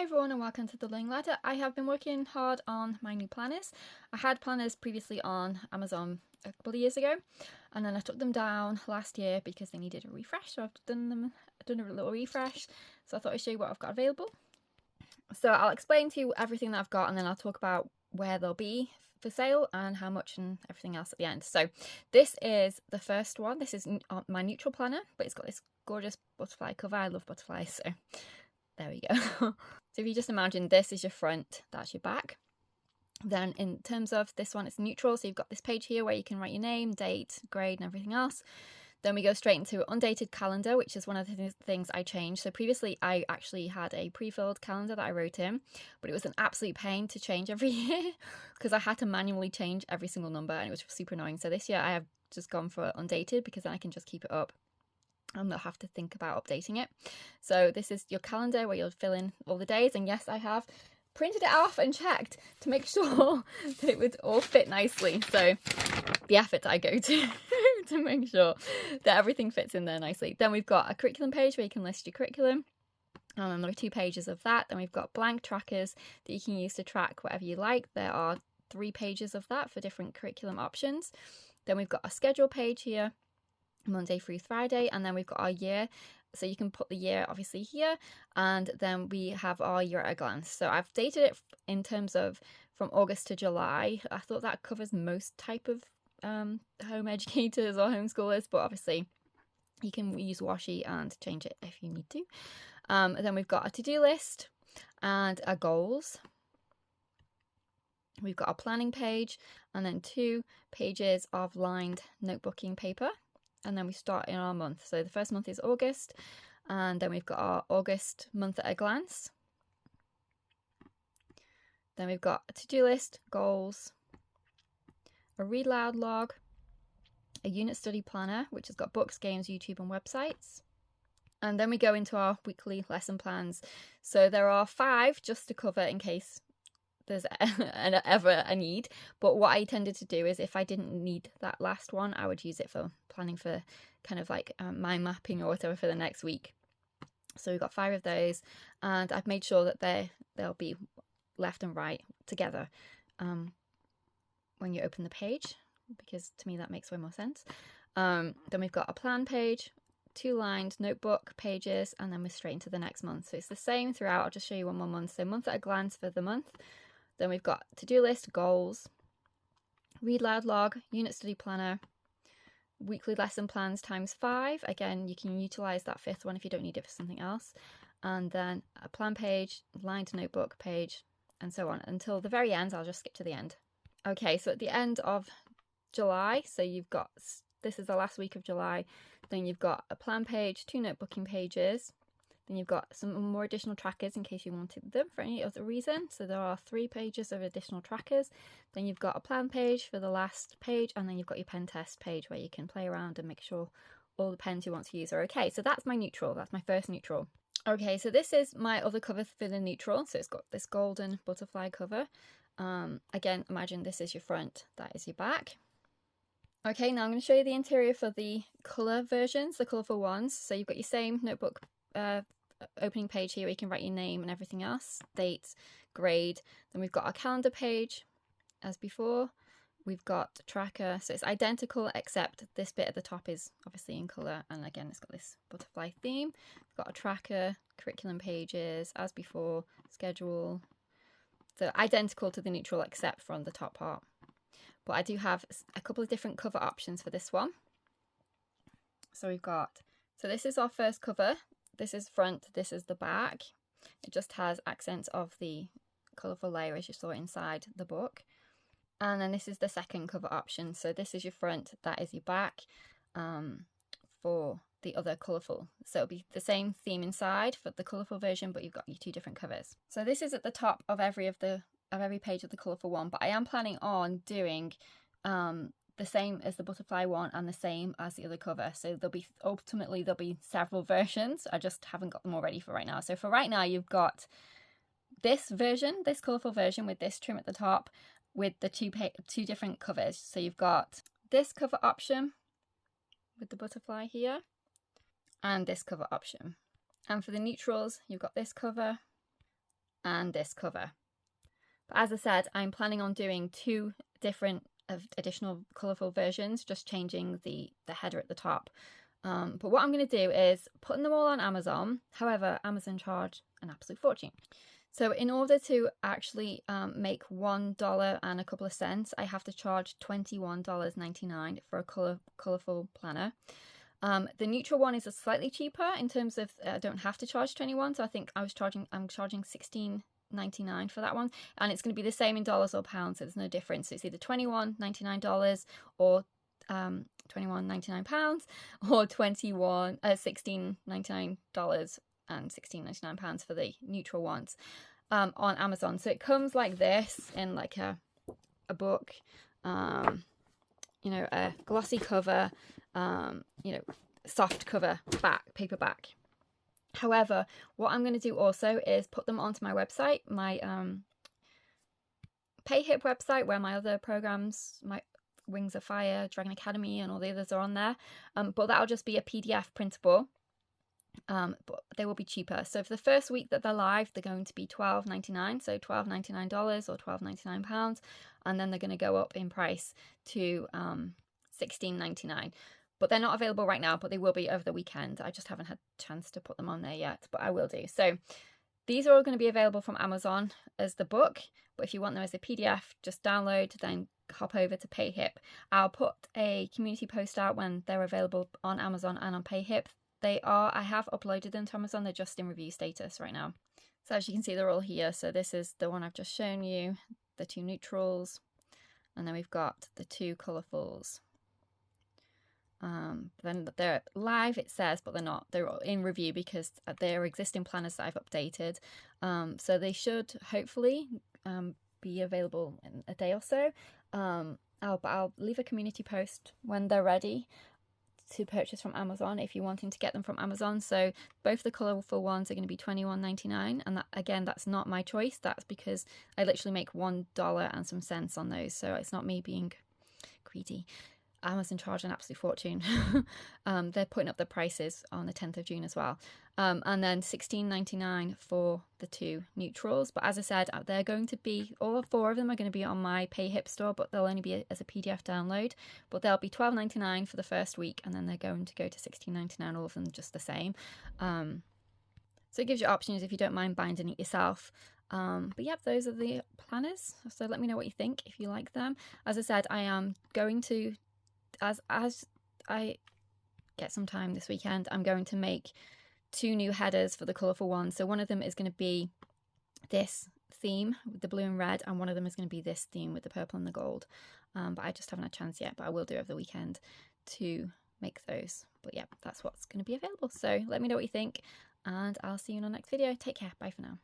everyone and welcome to The Learning Ladder. I have been working hard on my new planners. I had planners previously on Amazon a couple of years ago, and then I took them down last year because they needed a refresh, so I've done a little refresh. So I thought I'd show you what I've got available. So I'll explain to you everything that I've got, and then I'll talk about where they'll be for sale and how much and everything else at the end. So this is the first one. This is my neutral planner, but it's got this gorgeous butterfly cover. I love butterflies, so there we go. So if you just imagine this is your front, that's your back. Then in terms of this one, it's neutral. So you've got this page here where you can write your name, date, grade, and everything else. Then we go straight into undated calendar, which is one of the things I changed. So previously I actually had a pre-filled calendar that I wrote in, but it was an absolute pain to change every year because I had to manually change every single number and it was super annoying. So this year I have just gone for undated because then I can just keep it up and not have to think about updating it. So this is your calendar where you'll fill in all the days, and yes, I have printed it off and checked to make sure that it would all fit nicely. So the effort I go to to make sure that everything fits in there nicely. Then we've got a curriculum page where you can list your curriculum. And there are 2 pages of that. Then we've got blank trackers that you can use to track whatever you like. There are 3 pages of that for different curriculum options. Then we've got a schedule page here, Monday through Friday, and then we've got our year, so you can put the year obviously here, and then we have our year at a glance. So I've dated it in terms of from August to July. I thought that covers most type of home educators or homeschoolers, but obviously you can use washi and change it if you need to. Then we've got a to-do list and our goals. We've got our planning page, and then 2 pages of lined notebooking paper. And then we start in our month. So the first month is August, and then we've got our August month at a glance. Then we've got a to-do list, goals, a read loud log, a unit study planner, which has got books, games, YouTube, and websites. And then we go into our weekly lesson plans. So there are 5 just to cover in case there's ever a need, but what I tended to do is if I didn't need that last one, I would use it for planning for kind of like mind mapping or whatever for the next week. So we've got 5 of those, and I've made sure that they'll be left and right together when you open the page, because to me that makes way more sense. Then we've got a plan page, 2 lined notebook pages, and then we're straight into the next month. So it's the same throughout. I'll just show you one more month. So month at a glance for the month. Then we've got to-do list, goals, read loud log, unit study planner, weekly lesson plans times 5. Again, you can utilize that 5th one if you don't need it for something else. And then a plan page, lined notebook page, and so on until the very end. I'll just skip to the end. Okay, so at the end of July, so you've got, this is the last week of July, then you've got a plan page, 2 notebooking pages. Then you've got some more additional trackers in case you wanted them for any other reason. So there are 3 pages of additional trackers. Then you've got a plan page for the last page, and then you've got your pen test page where you can play around and make sure all the pens you want to use are okay. So that's my neutral. That's my first neutral. Okay, so this is my other cover for the neutral. So it's got this golden butterfly cover. Again, imagine this is your front, that is your back. Okay, now I'm going to show you the interior for the colour versions, the colourful ones. So you've got your same notebook opening page here where you can write your name and everything else, date, grade. Then we've got our calendar page as before. We've got the tracker, so it's identical except this bit at the top is obviously in colour, and again it's got this butterfly theme. We've got a tracker, curriculum pages as before, schedule. So identical to the neutral except from the top part. But I do have a couple of different cover options for this one. So we've got, so this is our first cover. This is front, this is the back. It just has accents of the colourful layer as you saw inside the book. And then this is the second cover option. So this is your front, that is your back for the other colourful. So it'll be the same theme inside for the colourful version, but you've got your 2 different covers. So this is at the top of every page of the colourful one, but I am planning on doing the same as the butterfly one and the same as the other cover. So ultimately there'll be several versions. I just haven't got them all ready for right now. So for right now, you've got this version, this colourful version with this trim at the top with the 2 different covers. So you've got this cover option with the butterfly here and this cover option. And for the neutrals, you've got this cover and this cover. But as I said, I'm planning on doing 2 different additional colourful versions, just changing the header at the top. But what I'm going to do is putting them all on Amazon. However, Amazon charge an absolute fortune. So in order to actually make $1 and a couple of cents, I have to charge $21.99 for a colourful planner. The neutral one is slightly cheaper in terms of I don't have to charge 21, so I think I'm charging $16.99 for that one, and it's going to be the same in dollars or pounds, so there's no difference. So it's either $21.99 or £21.99 or $16.99 and £16.99 for the neutral ones on Amazon. So it comes like this in like a book, you know, a glossy cover, you know, soft cover back, paperback. However, what I'm going to do also is put them onto my website, my PayHip website, where my other programs, my Wings of Fire, Dragon Academy, and all the others are on there. But that'll just be a PDF printable. But they will be cheaper. So for the first week that they're live, they're going to be $12.99, so $12.99 or £12.99, and then they're going to go up in price to $16.99. But they're not available right now, but they will be over the weekend. I just haven't had a chance to put them on there yet, but I will do. So these are all going to be available from Amazon as the book, but if you want them as a PDF, just download, then hop over to PayHip. I'll put a community post out when they're available on Amazon and on PayHip. I have uploaded them to Amazon. They're just in review status right now. So as you can see, they're all here. So this is the one I've just shown you, the 2 neutrals, and then we've got the 2 colourfuls. Then they're live, it says, but they're not. They're in review because they're existing planners that I've updated. So they should hopefully be available in a day or so. I'll leave a community post when they're ready to purchase from Amazon if you're wanting to get them from Amazon. So both the colourful ones are going to be $21.99, and that, again, that's not my choice. That's because I literally make $1 and some cents on those, so it's not me being greedy. Amazon charge an absolute fortune. They're putting up the prices on the 10th of June as well. And then $16.99 for the 2 neutrals. But as I said, they're going to be, all 4 of them are going to be on my PayHip store, but they'll only be as a PDF download. But they'll be $12.99 for the first week, and then they're going to go to $16.99, all of them just the same. So it gives you options if you don't mind binding it yourself. But yeah, those are the planners. So let me know what you think, if you like them. As I said, I am going to, as I get some time this weekend, I'm going to make 2 new headers for the colourful ones. So one of them is going to be this theme with the blue and red, and one of them is going to be this theme with the purple and the gold. But I just haven't had a chance yet, but I will do over the weekend to make those. But yeah, that's what's going to be available. So let me know what you think, and I'll see you in our next video. Take care. Bye for now.